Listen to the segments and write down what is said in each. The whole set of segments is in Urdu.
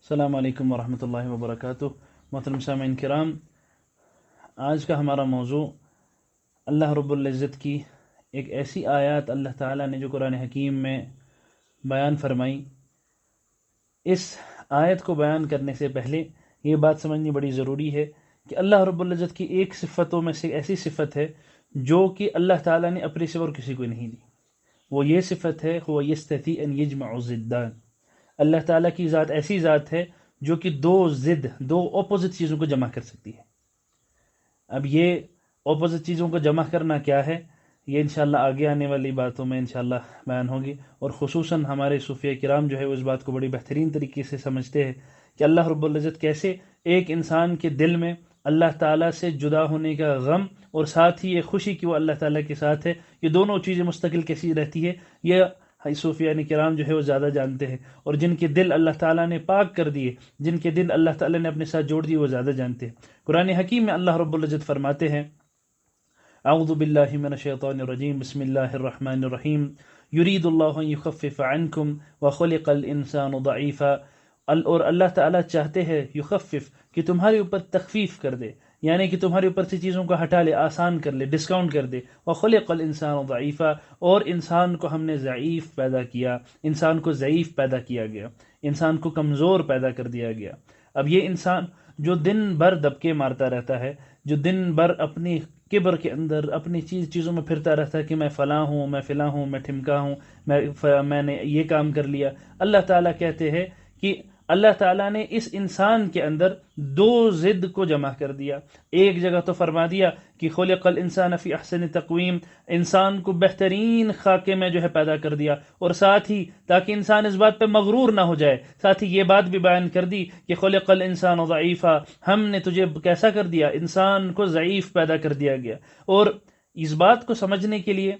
السلام علیکم ورحمۃ اللہ وبرکاتہ۔ محترم سامعین کرام، آج کا ہمارا موضوع اللہ رب العزت کی ایک ایسی آیات اللہ تعالیٰ نے جو قرآن حکیم میں بیان فرمائی۔ اس آیت کو بیان کرنے سے پہلے یہ بات سمجھنی بڑی ضروری ہے کہ اللہ رب العزت کی ایک صفتوں میں سے ایسی صفت ہے جو کہ اللہ تعالیٰ نے اپنے سوا اور کسی کو نہیں دی۔ وہ یہ صفت ہے هو یستطیع ان یجمع الضدان۔ اللہ تعالیٰ کی ذات ایسی ذات ہے جو کہ دو اپوزٹ چیزوں کو جمع کر سکتی ہے۔ اب یہ اپوزٹ چیزوں کو جمع کرنا کیا ہے، یہ انشاءاللہ آگے آنے والی باتوں میں انشاءاللہ بیان ہوگی، اور خصوصاً ہمارے صوفیہ کرام جو ہے اس بات کو بڑی بہترین طریقے سے سمجھتے ہیں کہ اللہ رب العزت کیسے ایک انسان کے دل میں اللہ تعالیٰ سے جدا ہونے کا غم اور ساتھ ہی یہ خوشی کہ وہ اللہ تعالیٰ کے ساتھ ہے، یہ دونوں چیزیں مستقل کیسی رہتی ہے، یہ صوفیہ کرام جو ہے وہ زیادہ جانتے ہیں، اور جن کے دل اللہ تعالیٰ نے پاک کر دیے، جن کے دل اللہ تعالیٰ نے اپنے ساتھ جوڑ دیے، وہ زیادہ جانتے ہیں۔ قرآن حکیم میں اللہ رب العزت فرماتے ہیں اعوذ باللہ من الشیطان الرجیم بسم اللہ الرحمن الرحیم یرید اللہ ان یخفف عنکم وخلق الانسان ضعیفا، اور اللہ تعالیٰ چاہتے ہیں یخفف کہ تمہارے اوپر تخفیف کر دے، یعنی کہ تمہارے اوپر سے چیزوں کو ہٹا لے، آسان کر لے، ڈسکاؤنٹ کر دے۔ وخلق الانسان ضعیفا، اور انسان کو ہم نے ضعیف پیدا کیا، انسان کو ضعیف پیدا کیا گیا، انسان کو کمزور پیدا کر دیا گیا۔ اب یہ انسان جو دن بھر دبکے مارتا رہتا ہے، جو دن بھر اپنی کبر کے اندر اپنی چیزوں میں پھرتا رہتا ہے کہ میں فلاں ہوں، میں فلاں ہوں، میں ٹھمکا ہوں، میں نے یہ کام کر لیا، اللہ تعالیٰ کہتے ہیں کہ اللہ تعالیٰ نے اس انسان کے اندر دو ضد کو جمع کر دیا۔ ایک جگہ تو فرما دیا کہ خلق الانسان فی احسن تقویم، انسان کو بہترین خاکے میں جو ہے پیدا کر دیا، اور ساتھ ہی تاکہ انسان اس بات پہ مغرور نہ ہو جائے، ساتھ ہی یہ بات بھی بیان کر دی کہ خلق الانسان ضعیفا، ہم نے تجھے کیسا کر دیا، انسان کو ضعیف پیدا کر دیا گیا۔ اور اس بات کو سمجھنے کے لیے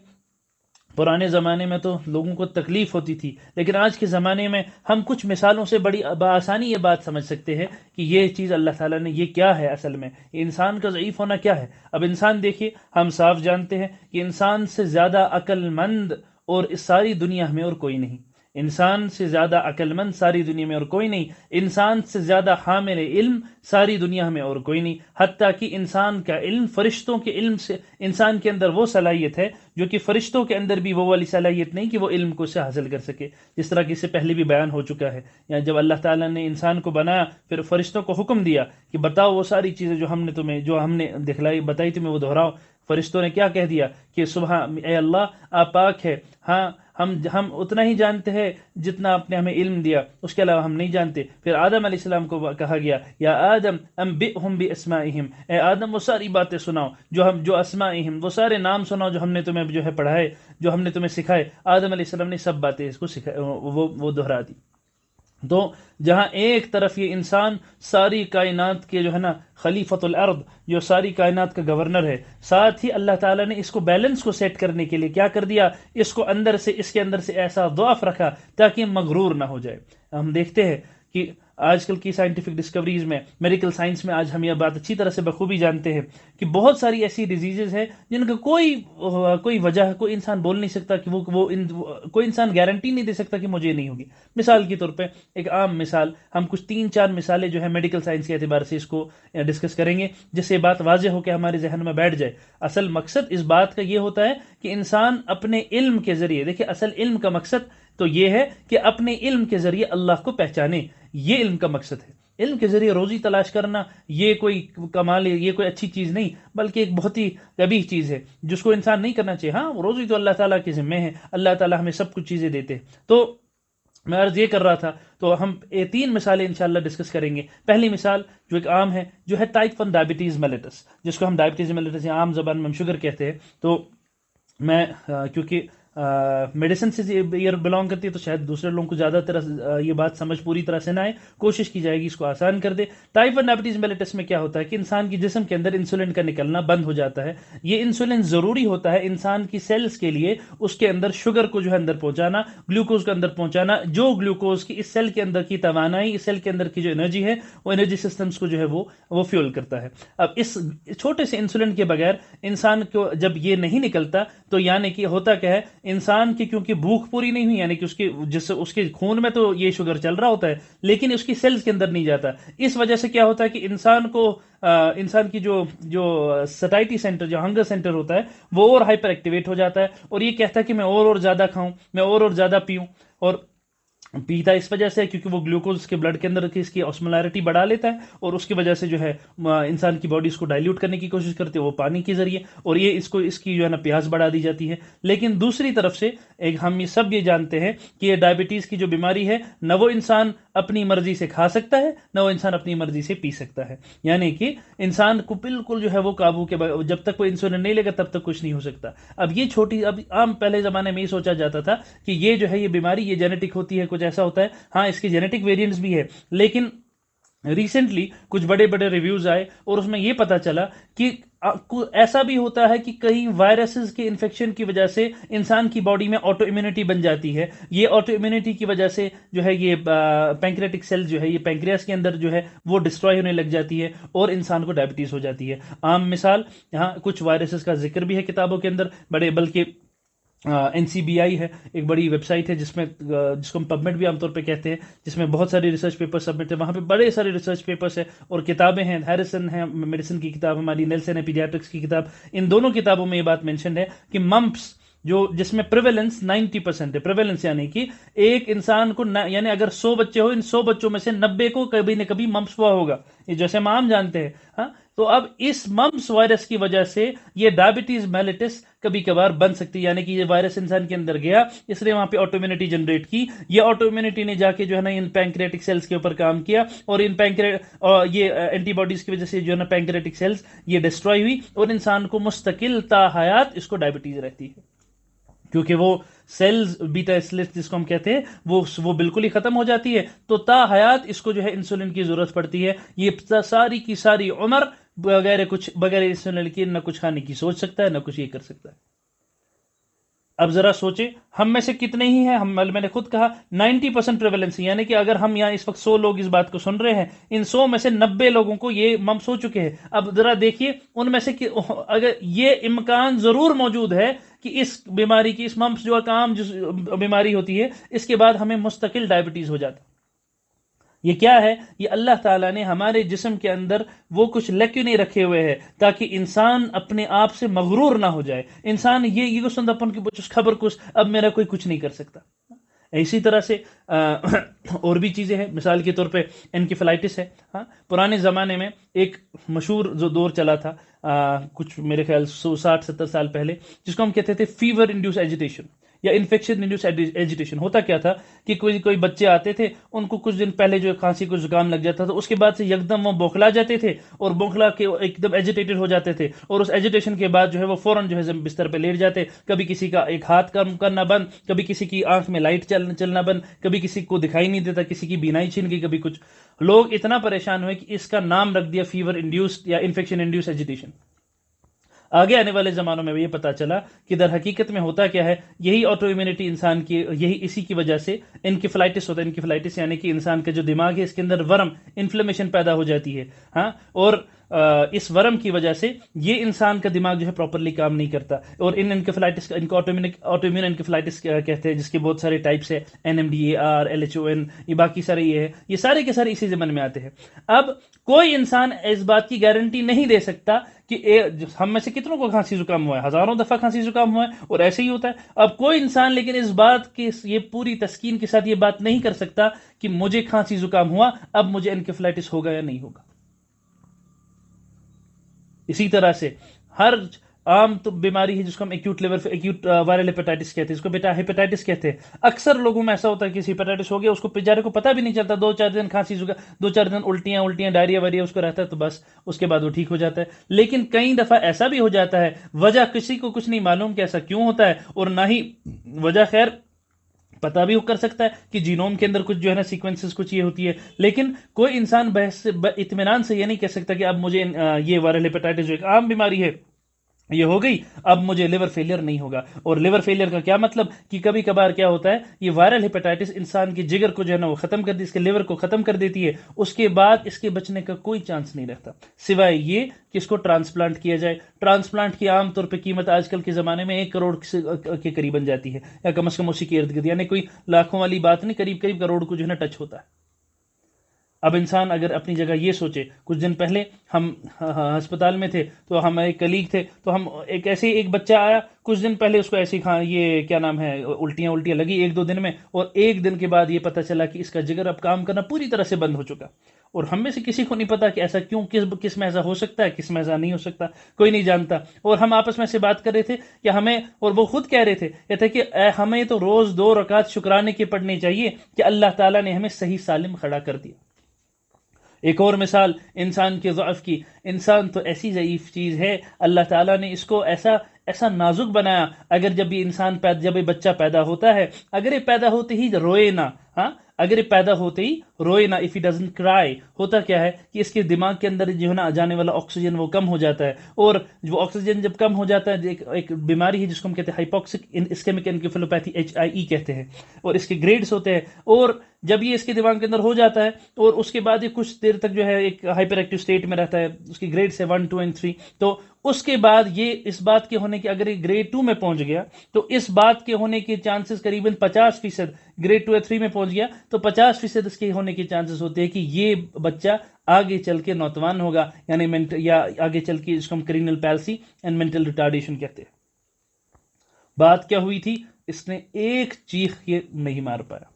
پرانے زمانے میں تو لوگوں کو تکلیف ہوتی تھی، لیکن آج کے زمانے میں ہم کچھ مثالوں سے بڑی بآسانی یہ بات سمجھ سکتے ہیں کہ یہ چیز اللہ تعالیٰ نے یہ کیا ہے، اصل میں یہ انسان کا ضعیف ہونا کیا ہے۔ اب انسان دیکھیے، ہم صاف جانتے ہیں کہ انسان سے زیادہ عقل مند اور اس ساری دنیا میں اور کوئی نہیں، انسان سے زیادہ عقل مند ساری دنیا میں اور کوئی نہیں، انسان سے زیادہ حامل علم ساری دنیا میں اور کوئی نہیں، حتیٰ کہ انسان کا علم فرشتوں کے علم سے، انسان کے اندر وہ صلاحیت ہے جو کہ فرشتوں کے اندر بھی وہ والی صلاحیت نہیں کہ وہ علم کو سے حاصل کر سکے، جس طرح کہ اس سے پہلے بھی بیان ہو چکا ہے۔ یا جب اللہ تعالیٰ نے انسان کو بنایا، پھر فرشتوں کو حکم دیا کہ بتاؤ وہ ساری چیزیں جو ہم نے دکھلائی بتائی تمہیں وہ دہراؤ۔ فرشتوں نے کیا کہہ دیا کہ سبحان اے اللہ آپ پاک ہے، ہاں ہم اتنا ہی جانتے ہیں جتنا آپ نے ہمیں علم دیا، اس کے علاوہ ہم نہیں جانتے۔ پھر آدم علیہ السلام کو کہا گیا یا آدم انبئہم باسمائہم، اے آدم وہ ساری باتیں سناؤ جو اسمائہم، وہ سارے نام سناؤ جو ہم نے تمہیں جو ہے پڑھائے، جو ہم نے تمہیں سکھائے۔ آدم علیہ السلام نے سب باتیں اس کو وہ دہرا دی۔ تو جہاں ایک طرف یہ انسان ساری کائنات کے جو ہے نا خلیفۃ الارض، جو ساری کائنات کا گورنر ہے، ساتھ ہی اللہ تعالیٰ نے اس کو بیلنس کو سیٹ کرنے کے لیے کیا کر دیا، اس کو اس کے اندر سے ایسا ضعف رکھا تاکہ مغرور نہ ہو جائے۔ ہم دیکھتے ہیں کہ آج کل کی سائنٹیفک ڈسکوریز میں، میڈیکل سائنس میں، آج ہم یہ بات اچھی طرح سے بخوبی جانتے ہیں کہ بہت ساری ایسی ڈیزیزز ہیں جن کا کوئی وجہ ہے، کوئی انسان بول نہیں سکتا کہ کوئی انسان گارنٹی نہیں دے سکتا کہ مجھے نہیں ہوگی۔ مثال کے طور پہ ایک عام مثال، ہم کچھ 3-4 مثالیں جو ہے میڈیکل سائنس کے اعتبار سے اس کو ڈسکس کریں گے، جس سے بات واضح ہو کے ہمارے ذہن میں بیٹھ جائے۔ اصل مقصد اس بات کا یہ ہوتا ہے کہ انسان اپنے علم کے ذریعے، دیکھیں اصل علم کا مقصد تو یہ ہے کہ اپنے علم کے ذریعے اللہ کو پہچانے، یہ علم کا مقصد ہے۔ علم کے ذریعے روزی تلاش کرنا یہ کوئی کمال ہے، یہ کوئی اچھی چیز نہیں، بلکہ ایک بہت ہی قبیح چیز ہے جس کو انسان نہیں کرنا چاہیے۔ ہاں روزی تو اللہ تعالیٰ کے ذمہ ہے، اللہ تعالیٰ ہمیں سب کچھ چیزیں دیتے ہیں۔ تو میں عرض یہ کر رہا تھا، تو ہم 3 مثالیں انشاءاللہ ڈسکس کریں گے۔ پہلی مثال جو ایک عام ہے، جو ہے ٹائپ 1 ڈائبٹیز میلیٹس، جس کو ہم ڈائبٹیز میلیٹس یا عام زبان میں ہم شوگر کہتے ہیں۔ تو میں کیونکہ میڈیسن سے یہ بلانگ کرتی ہے تو شاید دوسرے لوگوں کو زیادہ یہ بات سمجھ پوری طرح سے نہ آئے، کوشش کی جائے گی اس کو آسان کر دے۔ ٹائپ 1 ڈائبٹیز میلیٹس میں کیا ہوتا ہے کہ انسان کی جسم کے اندر انسولین کا نکلنا بند ہو جاتا ہے۔ یہ انسولین ضروری ہوتا ہے انسان کی سیلز کے لیے، اس کے اندر شوگر کو جو ہے اندر پہنچانا، گلوکوز کو اندر پہنچانا، جو گلوکوز کی اس سیل کے اندر کی توانائی، اس سیل کے اندر کی جو انرجی ہے، وہ انرجی سسٹمز کو جو ہے وہ فیول کرتا ہے۔ اب اس چھوٹے سے انسولین کے بغیر انسان کو جب یہ نہیں نکلتا تو یعنی کہ ہوتا کیا ہے، انسان کی کیونکہ بھوک پوری نہیں ہوئی، یعنی کہ اس کے خون میں تو یہ شوگر چل رہا ہوتا ہے لیکن اس کی سیلز کے اندر نہیں جاتا، اس وجہ سے کیا ہوتا ہے کہ انسان کی جو سٹائٹی سینٹر، جو ہنگر سینٹر ہوتا ہے وہ اور ہائپر ایکٹیویٹ ہو جاتا ہے، اور یہ کہتا ہے کہ میں اور زیادہ کھاؤں، میں اور زیادہ پیوں، اور پیتا اس وجہ سے کیونکہ وہ گلوکوز کے بلڈ کے اندر کی اس کی آسمولیرٹی بڑھا لیتا ہے، اور اس کی وجہ سے جو ہے انسان کی باڈی اس کو ڈائلیوٹ کرنے کی کوشش کرتی ہے وہ پانی کے ذریعے، اور یہ اس کی جو ہے نا پیاس بڑھا دی جاتی ہے۔ لیکن دوسری طرف سے ہم یہ سب یہ جانتے ہیں کہ یہ ڈائبٹیز کی جو بیماری ہے نہ وہ انسان اپنی مرضی سے کھا سکتا ہے نہ وہ انسان اپنی مرضی سے پی سکتا ہے، یعنی کہ انسان کو بالکل جو ہے وہ قابو کے جب تک وہ انسولین نہیں لے گا تب تک کچھ نہیں ہو سکتا۔ اب عام پہلے زمانے میں یہ سوچا جاتا تھا کہ یہ جو ہے یہ بیماری یہ جینیٹک ہوتی ہے، کچھ ایسا ہوتا ہے، ہاں اس کی جینیٹک ویریئنٹس بھی ہے، لیکن ریسنٹلی کچھ بڑے بڑے ریویوز آئے اور اس میں یہ پتا چلا کہ ایسا بھی ہوتا ہے کہ کئی وائرسز کے انفیکشن کی وجہ سے انسان کی باڈی میں آٹو امیونٹی بن جاتی ہے، یہ آٹو امیونٹی کی وجہ سے جو ہے یہ پینکریاٹک سیل جو ہے یہ پینکریاس کے اندر جو ہے وہ ڈسٹروائے ہونے لگ جاتی ہے اور انسان کو ڈائبٹیز ہو جاتی ہے۔ عام مثال یہاں کچھ وائرسز کا ذکر بھی ہے کتابوں کے اندر بلکہ NCBI ہے ایک بڑی ویب سائٹ ہے جس کو ہم پبمٹ بھی عام طور پہ کہتے ہیں، جس میں بہت سارے ریسرچ پیپر سبمٹ ہیں، وہاں پہ بڑے سارے ریسرچ پیپرز ہیں اور کتابیں ہیں، ہیریسن ہے میڈیسن کی کتاب، ہماری نیلسن ہے پیڈیاٹرکس کی کتاب، ان دونوں کتابوں میں یہ بات مینشن ہے کہ ممپس جس میں پریویلنس 90% ہے، پریویلنس یعنی کہ ایک انسان کو یعنی اگر 100 بچے ہو، ان 100 بچوں میں سے 90 کو کبھی نہ کبھی ممپس ہوا ہوگا، یہ جیسے ہم عام جانتے ہیں، ہاں تو اب اس ممپس وائرس کی وجہ سے یہ ڈائبٹیز میلیٹس کبھی کبھار بن سکتی ہے، یعنی کہ یہ وائرس انسان کے اندر گیا، اس لیے وہاں پہ آٹو امیونٹی جنریٹ کی، یہ آٹو امیونٹی نے جا کے جو ہے نا ان پینکریاٹک سیلز کے اوپر کام کیا، اور یہ اینٹی باڈیز کی وجہ سے جو ہے نا پینکریاٹک سیلز یہ ڈسٹروائے ہوئی، اور انسان کو مستقل تا حیات اس کو ڈائبٹیز رہتی ہے، کیونکہ وہ سیلز بیٹا ایسلس جس کو ہم کہتے ہیں وہ بالکل ہی ختم ہو جاتی ہے، تو تا حیات اس کو جو ہے انسولین کی ضرورت پڑتی ہے، یہ ساری کی ساری عمر بغیر انسولین کے نہ کچھ کھانے کی سوچ سکتا ہے نہ کچھ یہ کر سکتا ہے۔ اب ذرا سوچیں ہم میں سے کتنے ہی ہیں، میں نے خود کہا 90% پریویلنس، یعنی کہ اگر ہم یہاں اس وقت 100 لوگ اس بات کو سن رہے ہیں، ان 100 میں سے 90 لوگوں کو یہ ممپس ہو چکے ہیں۔ اب ذرا دیکھیے ان میں سے اگر یہ امکان ضرور موجود ہے کہ اس بیماری کی، اس ممپس جو عام بیماری ہوتی ہے، اس کے بعد ہمیں مستقل ڈائبٹیز ہو جاتا ہے۔ یہ کیا ہے؟ یہ اللہ تعالیٰ نے ہمارے جسم کے اندر وہ کچھ لیکنے رکھے ہوئے ہیں تاکہ انسان اپنے آپ سے مغرور نہ ہو جائے، انسان یہ سند اپن کی خبر کچھ اب میرا کوئی کچھ نہیں کر سکتا۔ اسی طرح سے اور بھی چیزیں ہیں، مثال کے طور پہ انکیفلائٹس ہے، ہاں پرانے زمانے میں ایک مشہور جو دور چلا تھا کچھ میرے خیال 60-70 سال پہلے، جس کو ہم کہتے تھے فیور انڈیوس ایجیٹیشن یا انفیکشن انڈیوس ایجیٹیشن۔ ہوتا کیا تھا کہ کوئی بچے آتے تھے، ان کو کچھ دن پہلے جو کھانسی کو زکام لگ جاتا تھا، اس کے بعد سے یکدم وہ بوکھلا جاتے تھے اور بوکھلا کے ایک دم ایجیٹیٹڈ ہو جاتے تھے، اور اس ایجیٹیشن کے بعد جو ہے وہ فوراً جو ہے بستر پہ لیٹ جاتے، کبھی کسی کا ایک ہاتھ کام کرنا بند، کبھی کسی کی آنکھ میں لائٹ چلنا بند، کبھی کسی کو دکھائی نہیں دیتا، کسی کی بینائی چھن گئی، کبھی کچھ۔ لوگ اتنا پریشان ہوئے کہ اس کا نام رکھ دیا فیور انڈیوسڈ یا انفیکشن انڈیوس ایجیٹیشن۔ آگے آنے والے زمانوں میں یہ پتا چلا کہ در حقیقت میں ہوتا کیا ہے، یہی آٹو امیونٹی انسان کی، اسی کی وجہ سے انکیفلائٹس ہوتا ہے۔ انکیفلائٹس یعنی کہ انسان کا جو دماغ ہے اس کے اندر ورم، انفلیمیشن پیدا ہو جاتی ہے، ہاں، اور اس ورم کی وجہ سے یہ انسان کا دماغ جو ہے پراپرلی کام نہیں کرتا، اور ان انکیفلائٹس ان کو آٹو امیون انکیفلائٹس کہتے ہیں، جس کے بہت سارے ٹائپس ہیں، NMDAR LHON، یہ باقی سارے یہ سارے کے سارے اسی زمن میں آتے ہیں۔ اب کوئی انسان اس بات کی گارنٹی نہیں دے سکتا کہ ہم میں سے کتنوں کو کھانسی زکام ہوا ہے، ہزاروں دفعہ کھانسی زکام ہوا ہے اور ایسے ہی ہوتا ہے۔ اب کوئی انسان لیکن اس بات کی یہ پوری تسکین کے ساتھ یہ بات نہیں کر سکتا کہ مجھے کھانسی زکام ہوا، اب مجھے انکیفلائٹس ہوگا یا نہیں ہوگا۔ اسی طرح سے ہر عام تو بیماری ہے جس کو ہم ایکیوٹ وائرل ہیپیٹائٹس کہتے ہیں، اس کو ہیپیٹائٹس کہتے ہیں۔ اکثر لوگوں میں ایسا ہوتا ہے کہ کسی ہیپیٹائٹس ہو گیا، اس کو بیچارے کو پتہ بھی نہیں چلتا، 2-4 دن کھانسی زکام، 2-4 دن الٹیاں ڈائریا وائریا اس کو رہتا ہے، تو بس اس کے بعد وہ ٹھیک ہو جاتا ہے۔ لیکن کئی دفعہ ایسا بھی ہو جاتا ہے، وجہ کسی کو کچھ نہیں معلوم کہ ایسا کیوں ہوتا ہے، اور نہ ہی وجہ خیر پتہ بھی کر سکتا ہے کہ جینوم کے اندر کچھ جو ہے نا سیکوینسز کچھ یہ ہوتی ہے، لیکن کوئی انسان اطمینان سے یہ نہیں کہہ سکتا کہ اب مجھے یہ وائرل ہیپیٹائٹس جو ایک عام بیماری ہے یہ ہو گئی، اب مجھے لیور فیلئر نہیں ہوگا۔ اور لیور فیلئر کا کیا مطلب کہ کبھی کبھار کیا ہوتا ہے، یہ وائرل ہیپیٹائٹس انسان کے جگر کو جو ہے نا وہ ختم کر دی، اس کے لیور کو ختم کر دیتی ہے، اس کے بعد اس کے بچنے کا کوئی چانس نہیں رہتا سوائے یہ کہ اس کو ٹرانسپلانٹ کیا جائے۔ ٹرانسپلانٹ کی عام طور پہ قیمت آج کل کے زمانے میں 1 کروڑ کے قریباً جاتی ہے، یا کم از کم اسی کے ارد گرد، یعنی کوئی لاکھوں والی بات نہیں، قریب قریب کروڑ کو جو ہے نا ٹچ ہوتا ہے۔ اب انسان اگر اپنی جگہ یہ سوچے، کچھ دن پہلے ہم ہسپتال میں تھے، تو ہمارے کلیگ تھے، تو ہم ایک بچہ آیا کچھ دن پہلے، اس کو ایسی یہ کیا نام ہے الٹیاں لگی 1-2 دن میں، اور 1 دن کے بعد یہ پتہ چلا کہ اس کا جگر اب کام کرنا پوری طرح سے بند ہو چکا۔ اور ہم میں سے کسی کو نہیں پتا کہ ایسا کیوں، کس میں ایسا ہو سکتا ہے، کس میں ایسا نہیں ہو سکتا، کوئی نہیں جانتا۔ اور ہم آپس میں سے بات کر رہے تھے کہ ہمیں، اور وہ خود کہہ رہے تھے یہ تھے کہ ہمیں تو روز 2 رکعت شکرانے کے پڑھنے چاہیے کہ اللہ تعالیٰ نے ہمیں صحیح سالم کھڑا کر دیا۔ ایک اور مثال انسان کے ضعف کی، انسان تو ایسی ضعیف چیز ہے، اللہ تعالیٰ نے اس کو ایسا نازک بنایا، اگر جب یہ بچہ پیدا ہوتا ہے، اگر یہ پیدا ہوتے ہی روئے نہ، ہاں اگر یہ پیدا ہوتے ہی روئے نہ، if he doesn't cry، ہوتا کیا ہے کہ اس کے دماغ کے اندر جو ہے نا جانے والا آکسیجن وہ کم ہو جاتا ہے، اور وہ آکسیجن جب کم ہو جاتا ہے، ایک بیماری ہے جس کو ہم کہتے ہیں ہائپوکسک اسکیمک انکیفالوپیتھی، HIE کہتے ہیں، اور اس کے گریڈز ہوتے ہیں، اور جب یہ اس کے دماغ کے اندر ہو جاتا ہے، اور اس کے بعد یہ کچھ دیر تک جو ہے ایک ہائپر ایکٹیو اسٹیٹ میں رہتا ہے، اس کی گریڈ سے 1 2 اور 3، تو اس کے بعد یہ اس بات کے ہونے کے، اگر یہ گریڈ 2 میں پہنچ گیا تو اس بات کے ہونے کے چانسز قریباً 50%، گریڈ 2 یا 3 میں پہنچ گیا تو 50% اس کے ہونے کے چانسز ہوتے ہیں کہ یہ بچہ آگے چل کے نوتوان ہوگا، یعنی یا آگے چل کے اس کو ہم کرینل پیلسی اینڈ مینٹل ریٹارڈیشن کہتے ہیں۔ بات کیا ہوئی تھی، اس نے ایک چیخ یہ نہیں مار پایا۔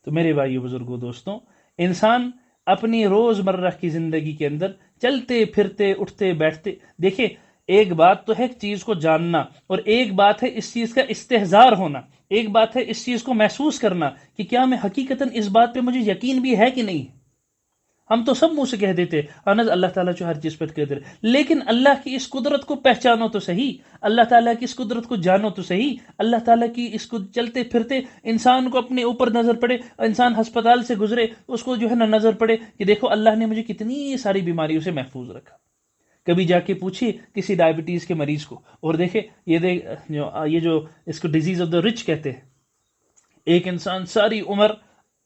تو میرے بھائیو، بزرگوں، دوستوں، انسان اپنی روزمرہ کی زندگی کے اندر چلتے پھرتے اٹھتے بیٹھتے، دیکھیں ایک بات تو ہے چیز کو جاننا، اور ایک بات ہے اس چیز کا استحضار ہونا، ایک بات ہے اس چیز کو محسوس کرنا کہ کیا میں حقیقتاً اس بات پہ مجھے یقین بھی ہے کہ نہیں۔ ہم تو سب منہ سے کہہ دیتے اللہ تعالیٰ جو ہر چیز پہ قادر ہے، لیکن اللہ کی اس قدرت کو پہچانو تو صحیح، اللہ تعالیٰ کی اس قدرت کو جانو تو صحیح، اللہ تعالیٰ کی اس کو چلتے پھرتے انسان کو اپنے اوپر نظر پڑے، انسان ہسپتال سے گزرے اس کو جو ہے نا نظر پڑے کہ دیکھو اللہ نے مجھے کتنی ساری بیماریوں سے محفوظ رکھا۔ کبھی جا کے پوچھیے کسی ڈائبٹیز کے مریض کو، اور دیکھیں یہ جو اس کو ڈیزیز آف دا رچ کہتے ہیں، ایک انسان ساری عمر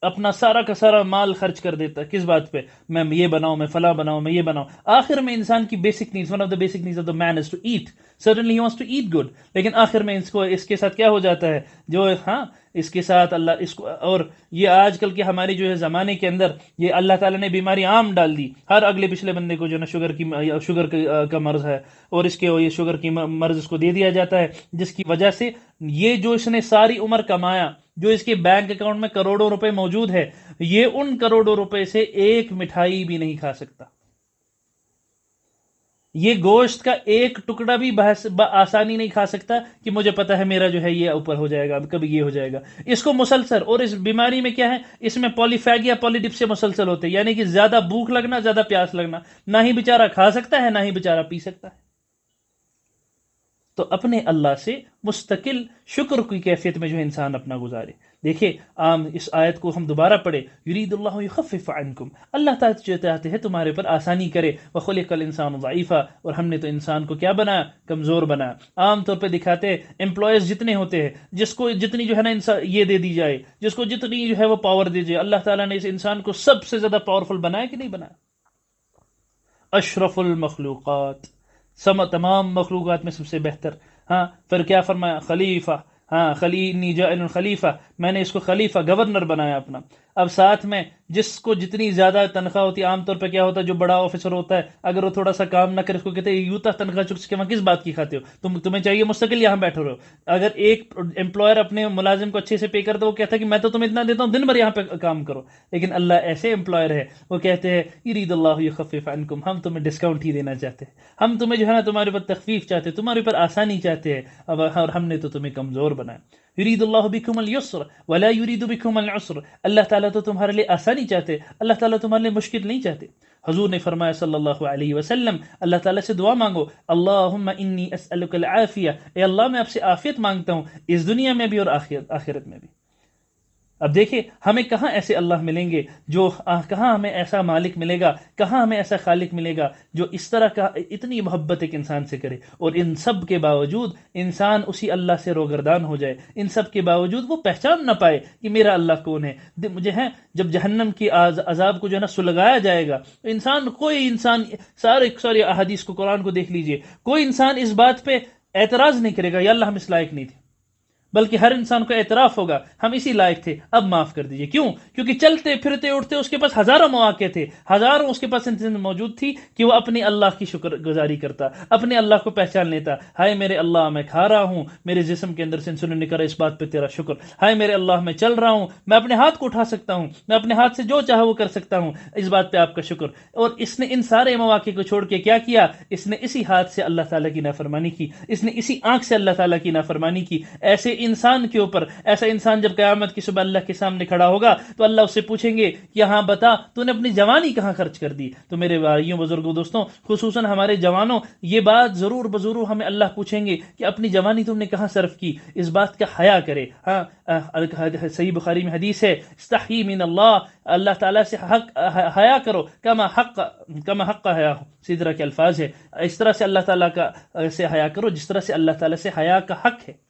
اپنا سارا کا سارا مال خرچ کر دیتا ہے کس بات پہ، میں یہ بناؤں، میں فلاں بناؤں، میں یہ بناؤں، آخر میں انسان کی basic needs, one of the basic needs of the man is to eat, certainly he wants to eat good, لیکن آخر میں اس کے ساتھ کیا ہو جاتا ہے، جو اس کے ساتھ اللہ اس کو، اور یہ آج کل کے ہمارے جو ہے زمانے کے اندر یہ اللہ تعالیٰ نے بیماری عام ڈال دی، ہر اگلے پچھلے بندے کو جو ہے نا شوگر کا مرض ہے، اور اس کے یہ شوگر کی مرض اس کو دے دیا جاتا ہے، جس کی وجہ سے یہ جو اس نے ساری عمر کمایا، جو اس کے بینک اکاؤنٹ میں کروڑوں روپے موجود ہے، یہ ان کروڑوں روپے سے ایک مٹھائی بھی نہیں کھا سکتا، یہ گوشت کا ایک ٹکڑا بھی آسانی نہیں کھا سکتا کہ مجھے پتا ہے میرا جو ہے یہ اوپر ہو جائے گا، کبھی یہ ہو جائے گا، اس کو مسلسل، اور اس بیماری میں کیا ہے، اس میں پولیفیگیا پولیڈپ سے مسلسل ہوتے ہیں، یعنی کہ زیادہ بھوک لگنا، زیادہ پیاس لگنا، نہ ہی بیچارہ کھا سکتا ہے، نہ ہی بیچارہ پی سکتا ہے۔ تو اپنے اللہ سے مستقل شکر کی کیفیت میں جو انسان اپنا گزارے۔ دیکھیں اس آیت کو ہم دوبارہ پڑھے، یرید اللہ یخفف عنکم، اللہ تعالیٰ چاہتے ہیں تمہارے پر آسانی کرے، وخلق الانسان ضعیفا، اور ہم نے تو انسان کو کیا بنایا، کمزور بنایا۔ عام طور پہ دکھاتے ہیں امپلائیز جتنے ہوتے ہیں، جس کو جتنی جو ہے نا یہ دے دی جائے، جس کو جتنی جو ہے وہ پاور دی جائے، اللہ تعالیٰ نے اس انسان کو سب سے زیادہ پاورفل بنایا کہ نہیں بنایا؟ اشرف المخلوقات، تمام مخلوقات میں سب سے بہتر۔ پھر کیا فرمایا، خلیفہ، انی جاعل خلیفہ، میں نے اس کو خلیفہ، گورنر بنایا اپنا۔ اب ساتھ میں جس کو جتنی زیادہ تنخواہ ہوتی ہے، عام طور پہ کیا ہوتا ہے، جو بڑا آفیسر ہوتا ہے اگر وہ تھوڑا سا کام نہ کرے، اس کو کہتے ہیں یوتا تنخواہ چک کے وہاں کس بات کی کھاتے ہو، تمہیں چاہیے مستقل یہاں بیٹھے رہو۔ اگر ایک امپلائر اپنے ملازم کو اچھے سے پے کرتا ہے، وہ کہتا ہے کہ میں تو تمہیں اتنا دیتا ہوں، دن بھر یہاں پہ کام کرو، لیکن اللہ ایسے امپلائر ہے، وہ کہتے ہیں یرید اللہ یخفف عنکم، ہم تمہیں ڈسکاؤنٹ ہی دینا چاہتے ہیں، ہم تمہیں جو ہے نا تمہارے اوپر تخفیف چاہتے ہیں، تمہارے اوپر آسانی چاہتے ہیں، اور ہم نے تو تمہیں کمزور بنایا۔ یرید اللہ بکم اليسر ولا یرید بکم العسر، اللہ تعالیٰ تو تمہارے لیے آسانی چاہتے، اللہ تعالیٰ تمہارے لیے مشکل نہیں چاہتے۔ حضور نے فرمایا صلی اللہ علیہ وسلم، اللہ تعالیٰ سے دعا مانگو، اللہم انی اسألک العافیہ، اے اللہ میں آپ سے عافیت مانگتا ہوں، اس دنیا میں بھی اور آخرت میں بھی۔ اب دیکھیں ہمیں کہاں ایسے اللہ ملیں گے جو کہاں ہمیں ایسا مالک ملے گا، کہاں ہمیں ایسا خالق ملے گا جو اس طرح کا اتنی محبت ایک انسان سے کرے، اور ان سب کے باوجود انسان اسی اللہ سے روگردان ہو جائے، ان سب کے باوجود وہ پہچان نہ پائے کہ میرا اللہ کون ہے۔ مجھے ہے جب جہنم کی عذاب کو جو ہے نا سلگایا جائے گا، کوئی انسان سارے احادیث کو، قرآن کو دیکھ لیجئے، کوئی انسان اس بات پہ اعتراض نہیں کرے گا یا اللہ ہم اس لائق نہیں تھے، بلکہ ہر انسان کو اعتراف ہوگا ہم اسی لائق تھے، اب معاف کر دیجئے۔ کیوں؟ کیونکہ چلتے پھرتے اٹھتے اس کے پاس ہزاروں مواقع تھے، ہزاروں اس کے پاس انسان موجود تھی کہ وہ اپنے اللہ کی شکر گزاری کرتا، اپنے اللہ کو پہچان لیتا۔ ہائے میرے اللہ میں کھا رہا ہوں، میرے جسم کے اندر سے انسولین نکل رہا ہے، اس بات پہ تیرا شکر۔ ہائے میرے اللہ میں چل رہا ہوں، میں اپنے ہاتھ کو اٹھا سکتا ہوں، میں اپنے ہاتھ سے جو چاہا وہ کر سکتا ہوں، اس بات پہ آپ کا شکر۔ اور اس نے ان سارے مواقع کو چھوڑ کے کیا کیا؟ اس نے اسی ہاتھ سے اللہ تعالیٰ کی نافرمانی کی، اس نے اسی آنکھ سے اللہ تعالیٰ کی نافرمانی کی۔ ایسے انسان کے اوپر، ایسا انسان جب قیامت کی صبح اللہ کے سامنے کھڑا ہوگا تو اللہ اس سے پوچھیں گے کہ ہاں بتا تو نے اپنی جوانی کہاں خرچ کر دی؟ تو میرے بھائیوں بزرگوں دوستوں، خصوصاً ہمارے جوانوں، یہ بات ضرور بضرور ہمیں اللہ پوچھیں گے کہ اپنی جوانی تم نے کہاں صرف کی۔ اس بات کا حیا کرے۔ ہاں صحیح بخاری میں حدیث ہے، استحی من اللہ، اللہ تعالیٰ سے حیا کرو، کما حق حیا، اسی طرح کے الفاظ ہے، اس طرح سے اللہ تعالیٰ کا سے حیا کرو جس طرح سے اللہ تعالیٰ سے حیا کا حق ہے۔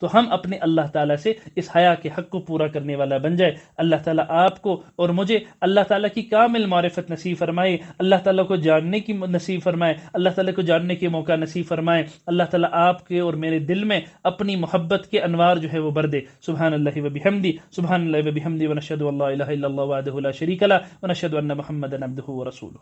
تو ہم اپنے اللہ تعالیٰ سے اس حیا کے حق کو پورا کرنے والا بن جائے۔ اللہ تعالیٰ آپ کو اور مجھے اللہ تعالیٰ کی کامل معرفت نصیب فرمائے، اللہ تعالیٰ کو جاننے کی نصیب فرمائے، اللہ تعالیٰ کو جاننے کے موقع نصیب فرمائے۔ اللہ تعالیٰ آپ کے اور میرے دل میں اپنی محبت کے انوار جو ہے وہ بر دے۔ سبحان اللہ و بحمدی، سبحان اللہ و بحمدی، ونشہد ان لا الہ الا اللہ وحدہ لا شریک لہ، ونشہد ان محمدا عبدہ ورسولہ۔